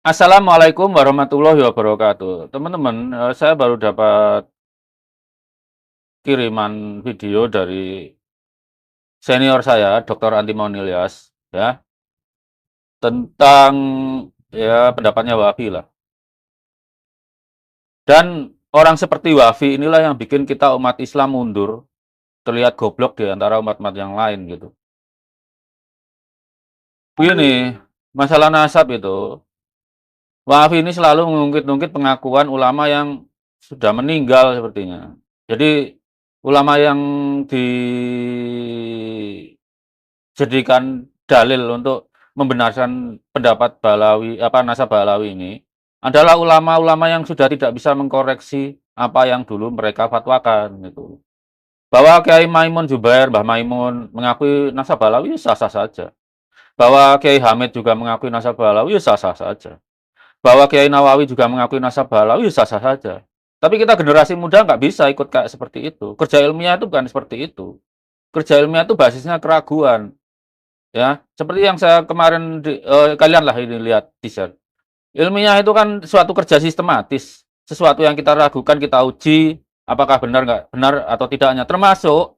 Assalamualaikum warahmatullahi wabarakatuh. Teman-teman, saya baru dapat kiriman video dari senior saya, Dr. Antimon Ilyas, ya, tentang ya pendapatnya Wafi lah. Dan orang seperti Wafi inilah yang bikin kita umat Islam mundur, terlihat goblok di antara umat-umat yang lain gitu. Begini, masalah nasab itu, Wafi ini selalu mengungkit-ungkit pengakuan ulama yang sudah meninggal sepertinya. Jadi ulama yang dijadikan dalil untuk membenarkan pendapat Balawi nasab Balawi ini adalah ulama-ulama yang sudah tidak bisa mengkoreksi apa yang dulu mereka fatwakan gitu. Bahwa Kiai Maimun Zubair, Mbah Maimun mengakui nasab Balawi sah-sah saja. Bahwa Kiai Hamid juga mengakui nasab Balawi sah-sah saja. Bahwa Kiai Nawawi juga mengakui nasab Balawi sah-sah saja. Tapi kita generasi muda nggak bisa ikut kayak seperti itu. Kerja ilmiah itu bukan seperti itu. Kerja ilmiah itu basisnya keraguan. Ya, seperti yang saya kemarin kalian lah ini lihat teaser. Ilmiah itu kan suatu kerja sistematis. Sesuatu yang kita ragukan, kita uji apakah benar nggak benar atau tidaknya. Termasuk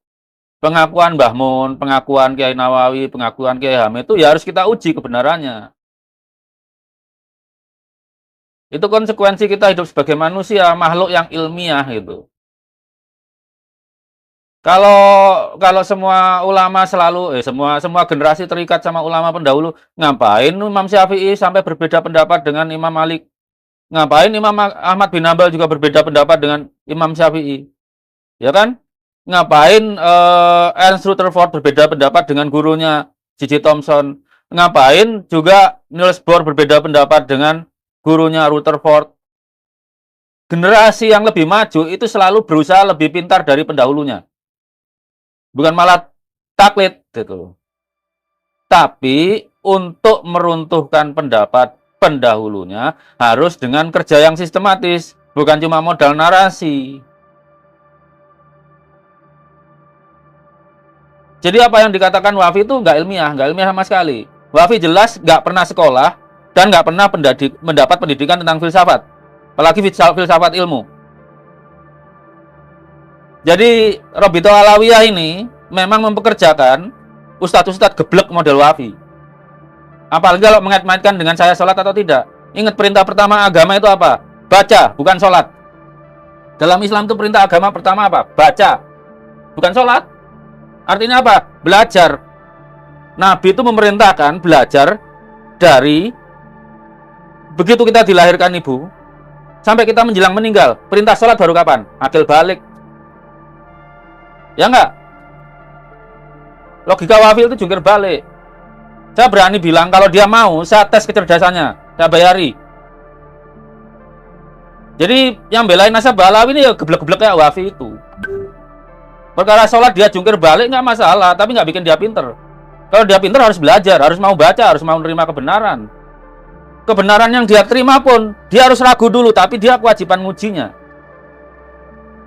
pengakuan Mbah Mun, pengakuan Kiai Nawawi, pengakuan Kiai Hamid itu ya harus kita uji kebenarannya. Itu konsekuensi kita hidup sebagai manusia, makhluk yang ilmiah gitu. Kalau kalau semua ulama selalu semua generasi terikat sama ulama pendahulu, ngapain Imam Syafi'i sampai berbeda pendapat dengan Imam Malik? Ngapain Imam Ahmad bin Hambal juga berbeda pendapat dengan Imam Syafi'i? Ya kan? Ngapain Ernst Rutherford berbeda pendapat dengan gurunya J.J. Thomson? Ngapain juga Niels Bohr berbeda pendapat dengan gurunya Rutherford? Generasi yang lebih maju itu selalu berusaha lebih pintar dari pendahulunya. Bukan malah taklid gitu. Tapi untuk meruntuhkan pendapat pendahulunya harus dengan kerja yang sistematis, bukan cuma modal narasi. Jadi apa yang dikatakan Wafi itu nggak ilmiah sama sekali. Wafi jelas nggak pernah sekolah dan nggak pernah mendapat pendidikan tentang filsafat, apalagi filsafat ilmu. Jadi Robito Alawiyah ini memang mempekerjakan ustadz-ustadz geblek model Wafi. Apalagi kalau mengait-ngaitkan dengan saya sholat atau tidak. Ingat perintah pertama agama itu apa? Baca, bukan sholat. Dalam Islam itu perintah agama pertama apa? Baca, bukan sholat. Artinya apa? Belajar. Nabi itu memerintahkan belajar dari begitu kita dilahirkan ibu sampai kita menjelang meninggal. Perintah sholat baru kapan? Akil balik. Ya enggak? Logika Wafi itu jungkir balik. Saya berani bilang kalau dia mau, saya tes kecerdasannya, saya bayari. Jadi yang belain nasab Balawi ini ya geblek-geblek kayak Wafi itu. Perkara sholat dia jungkir balik nggak masalah, tapi nggak bikin dia pinter. Kalau dia pinter harus belajar, harus mau baca, harus mau menerima kebenaran. Kebenaran yang dia terima pun, dia harus ragu dulu, tapi dia kewajiban ngujinya.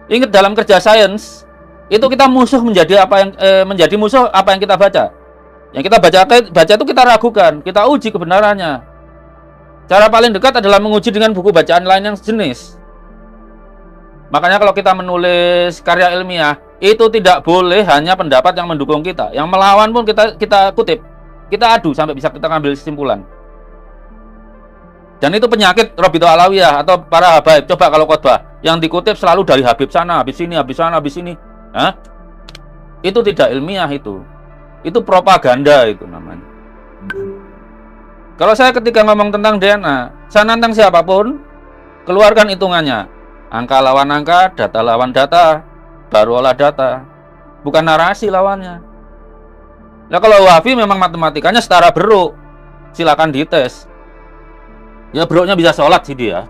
Ingat dalam kerja sains, itu kita musuh menjadi menjadi musuh apa yang kita baca. Yang kita baca itu kita ragukan, kita uji kebenarannya. Cara paling dekat adalah menguji dengan buku bacaan lain yang sejenis. Makanya kalau kita menulis karya ilmiah, itu tidak boleh hanya pendapat yang mendukung kita. Yang melawan pun kita kutip, kita adu sampai bisa kita ambil kesimpulan. Dan itu penyakit Robito Alawiyah atau para habaib. Coba kalau khotbah, yang dikutip selalu dari Habib sana, habis sini, habis sana, habis sini. Hah? Itu tidak ilmiah itu. Itu propaganda itu namanya. Kalau saya ketika ngomong tentang DNA, saya nantang siapapun, keluarkan hitungannya. Angka lawan angka, data lawan data, baru olah data. Bukan narasi lawannya. Nah kalau Wafi memang matematikanya setara beruk, silakan dites. Ya beruknya bisa sholat sih dia.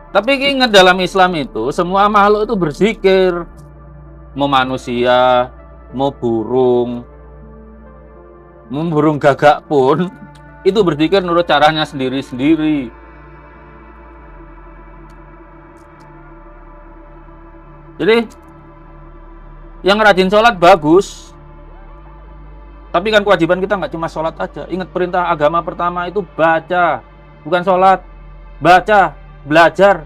Tapi ingat dalam Islam itu, semua makhluk itu berzikir. Mau manusia, mau burung gagak pun, itu berzikir menurut caranya sendiri-sendiri. Jadi, yang rajin sholat bagus. Tapi kan kewajiban kita nggak cuma sholat aja. Ingat perintah agama pertama itu baca, bukan sholat. Baca, belajar.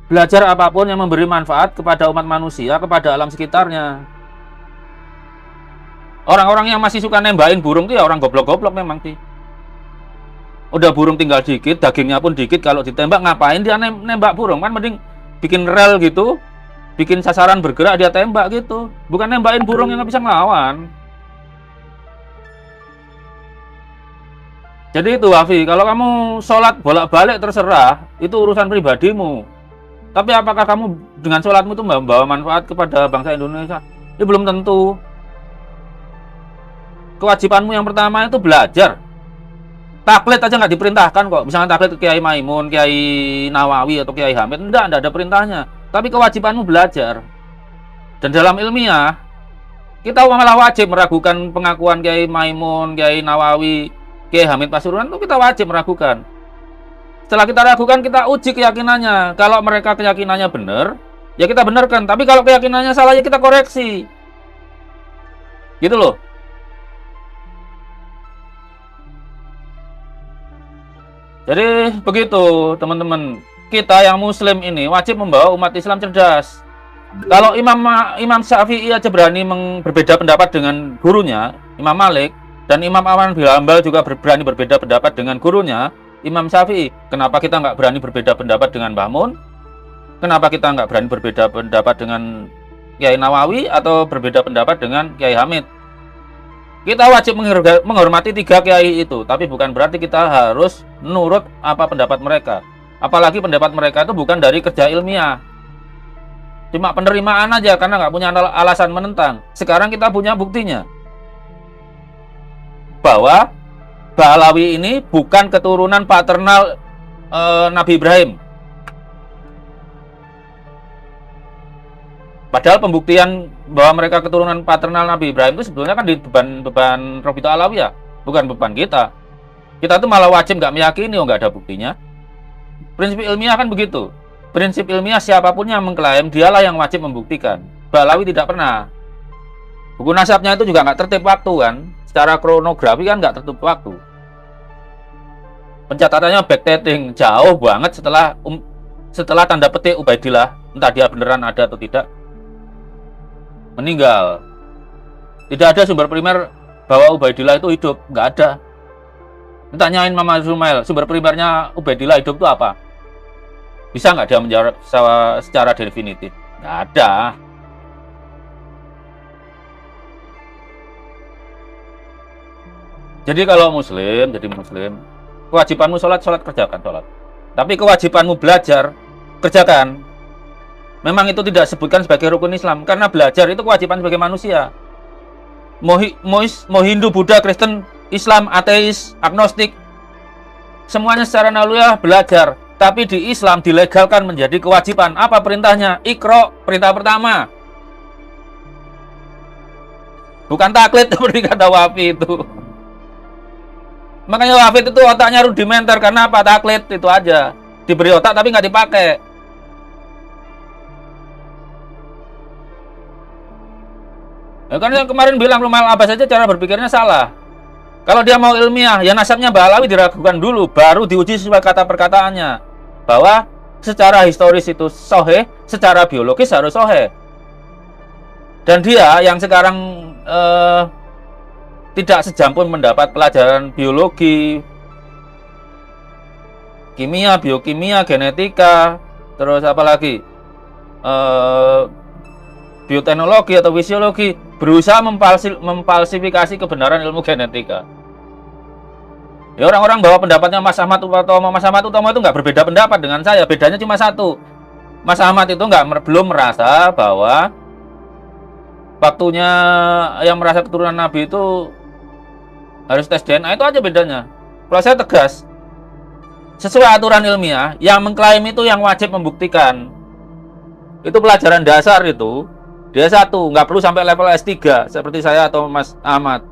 Belajar apapun yang memberi manfaat kepada umat manusia, kepada alam sekitarnya. Orang-orang yang masih suka nembakin burung itu ya orang goblok-goblok memang sih. Udah burung tinggal dikit, dagingnya pun dikit, kalau ditembak ngapain dia nembak burung? Kan mending bikin rel gitu, bikin sasaran bergerak dia tembak gitu. Bukan nembakin burung yang nggak bisa ngelawan. Jadi itu Wafi, kalau kamu sholat bolak-balik terserah, itu urusan pribadimu. Tapi apakah kamu dengan sholatmu itu membawa manfaat kepada bangsa Indonesia? Ya belum tentu. Kewajibanmu yang pertama itu belajar. Taklid aja nggak diperintahkan kok. Misalnya taklid Kiai Maimun, Kiai Nawawi atau Kiai Hamid, enggak ada perintahnya. Tapi kewajibanmu belajar. Dan dalam ilmiah, kita malah wajib meragukan pengakuan Kiai Maimun, Kiai Nawawi, Kiai Hamid Pasuruan itu kita wajib meragukan. Setelah kita ragukan, kita uji keyakinannya. Kalau mereka keyakinannya benar, ya kita benarkan. Tapi kalau keyakinannya salah, ya kita koreksi. Gitu loh. Jadi begitu teman-teman. Kita yang muslim ini wajib membawa umat Islam cerdas. Kalau Imam Syafi'i aja berani berbeda pendapat dengan gurunya, Imam Malik, dan Imam Ahmad bin Hambal juga berani berbeda pendapat dengan gurunya, Imam Syafi'i. Kenapa kita nggak berani berbeda pendapat dengan Mbah Mun? Kenapa kita nggak berani berbeda pendapat dengan Kiai Nawawi atau berbeda pendapat dengan Kiai Hamid? Kita wajib menghormati tiga kiai itu, tapi bukan berarti kita harus nurut apa pendapat mereka. Apalagi pendapat mereka itu bukan dari kerja ilmiah. Cuma penerimaan aja karena nggak punya alasan menentang. Sekarang kita punya buktinya. Bahwa Ba'alawi ini bukan keturunan paternal Nabi Ibrahim. Padahal pembuktian bahwa mereka keturunan paternal Nabi Ibrahim itu sebetulnya kan di beban Robito Alawiyah, bukan beban kita. Kita tuh malah wajib nggak meyakini, nggak ada buktinya. Prinsip ilmiah kan begitu. Prinsip ilmiah siapapun yang mengklaim, dialah yang wajib membuktikan. Ba'alawi tidak pernah. Buku nasabnya itu juga nggak tertib waktu kan. Secara kronografi kan nggak tertutup waktu. Pencatatannya backdating jauh banget setelah tanda petik Ubaidillah, entah dia beneran ada atau tidak, meninggal. Tidak ada sumber primer bahwa Ubaidillah itu hidup, nggak ada. Tanyain Mama Sumail, sumber primernya Ubaidillah hidup itu apa? Bisa nggak dia menjawab secara definitif? Nggak ada. Jadi kalau muslim, kewajibanmu sholat kerjakan sholat. Tapi kewajibanmu belajar, kerjakan. Memang itu tidak disebutkan sebagai rukun Islam, karena belajar itu kewajiban sebagai manusia. Mau Hindu, Buddha, Kristen, Islam, ateis, agnostik, semuanya secara naluriah belajar. Tapi di Islam dilegalkan menjadi kewajiban. Apa perintahnya? Iqra, perintah pertama. Bukan taklid seperti kata Wafi itu. Makanya Wafid itu otaknya rudimenter. Karena apa? Taklid itu aja. Diberi otak tapi nggak dipakai. Ya kan yang kemarin bilang Rumal Abbas saja cara berpikirnya salah. Kalau dia mau ilmiah, ya nasabnya Ba'alawi diragukan dulu, baru diuji sesuai kata perkataannya. Bahwa secara historis itu sahih, secara biologis harus sahih. Dan dia yang sekarang tidak sejam pun mendapat pelajaran biologi, kimia, biokimia, genetika, terus apa lagi, bioteknologi atau fisiologi, berusaha memfalsifikasi kebenaran ilmu genetika. Ya orang-orang bawa pendapatnya Mas Ahmad Utomo. Mas Ahmad Utomo itu nggak berbeda pendapat dengan saya. Bedanya cuma satu. Mas Ahmad itu belum merasa bahwa waktunya yang merasa keturunan Nabi itu harus tes DNA, itu aja bedanya. Kalau saya tegas, sesuai aturan ilmiah, yang mengklaim itu yang wajib membuktikan. Itu pelajaran dasar itu. D1, nggak perlu sampai level S3 seperti saya atau Mas Ahmad.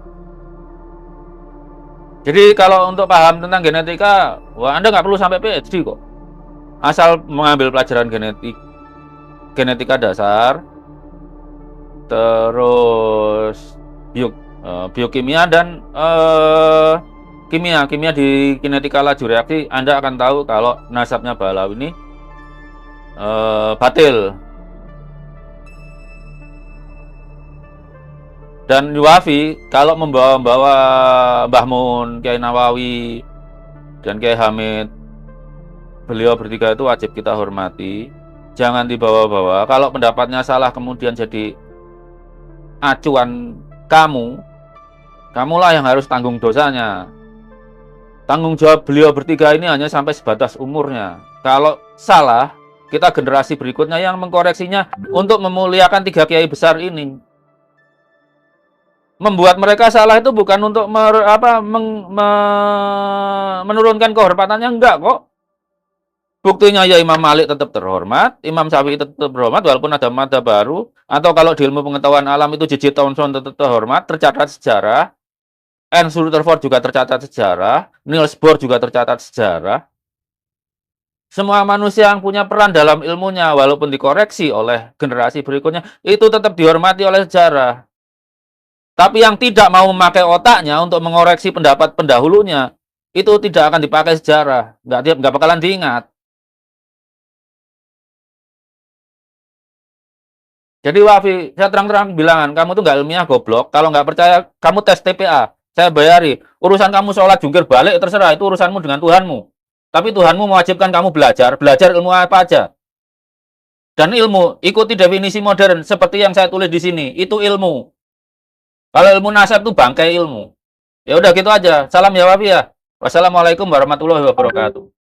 Jadi kalau untuk paham tentang genetika, wah Anda nggak perlu sampai PhD kok. Asal mengambil pelajaran genetika dasar, terus biokimia dan kimia di kinetika laju reaksi, Anda akan tahu kalau nasabnya Balawi ini batil. Dan Wafi kalau membawa-bawa Mbah Mun, Kiai Nawawi, dan Kiai Hamid, beliau bertiga itu wajib kita hormati. Jangan dibawa-bawa. Kalau pendapatnya salah kemudian jadi acuan kamulah yang harus tanggung dosanya. Tanggung jawab beliau bertiga ini hanya sampai sebatas umurnya. Kalau salah, kita generasi berikutnya yang mengkoreksinya untuk memuliakan tiga kiai besar ini. Membuat mereka salah itu bukan untuk menurunkan kehormatannya, enggak kok. Buktinya ya Imam Malik tetap terhormat, Imam Syafi'i tetap terhormat walaupun ada madzhab baru, atau kalau di ilmu pengetahuan alam itu J.J. Thomson tetap terhormat, tercatat sejarah. Ernst Rutherford juga tercatat sejarah, Niels Bohr juga tercatat sejarah. Semua manusia yang punya peran dalam ilmunya walaupun dikoreksi oleh generasi berikutnya itu tetap dihormati oleh sejarah. Tapi yang tidak mau memakai otaknya untuk mengoreksi pendapat pendahulunya, itu tidak akan dipakai sejarah. Nggak bakalan diingat. Jadi Wafi, saya terang-terang bilangan, kamu tuh nggak ilmiah goblok. Kalau nggak percaya, kamu tes TPA. Saya bayari. Urusan kamu sholat jungkir balik, terserah. Itu urusanmu dengan Tuhanmu. Tapi Tuhanmu mewajibkan kamu belajar ilmu apa aja. Dan ilmu, ikuti definisi modern seperti yang saya tulis di sini. Itu ilmu. Kalau ilmu nasab itu bangkai ilmu. Ya udah gitu aja. Salam ya Wafi ya. Wassalamualaikum warahmatullahi wabarakatuh.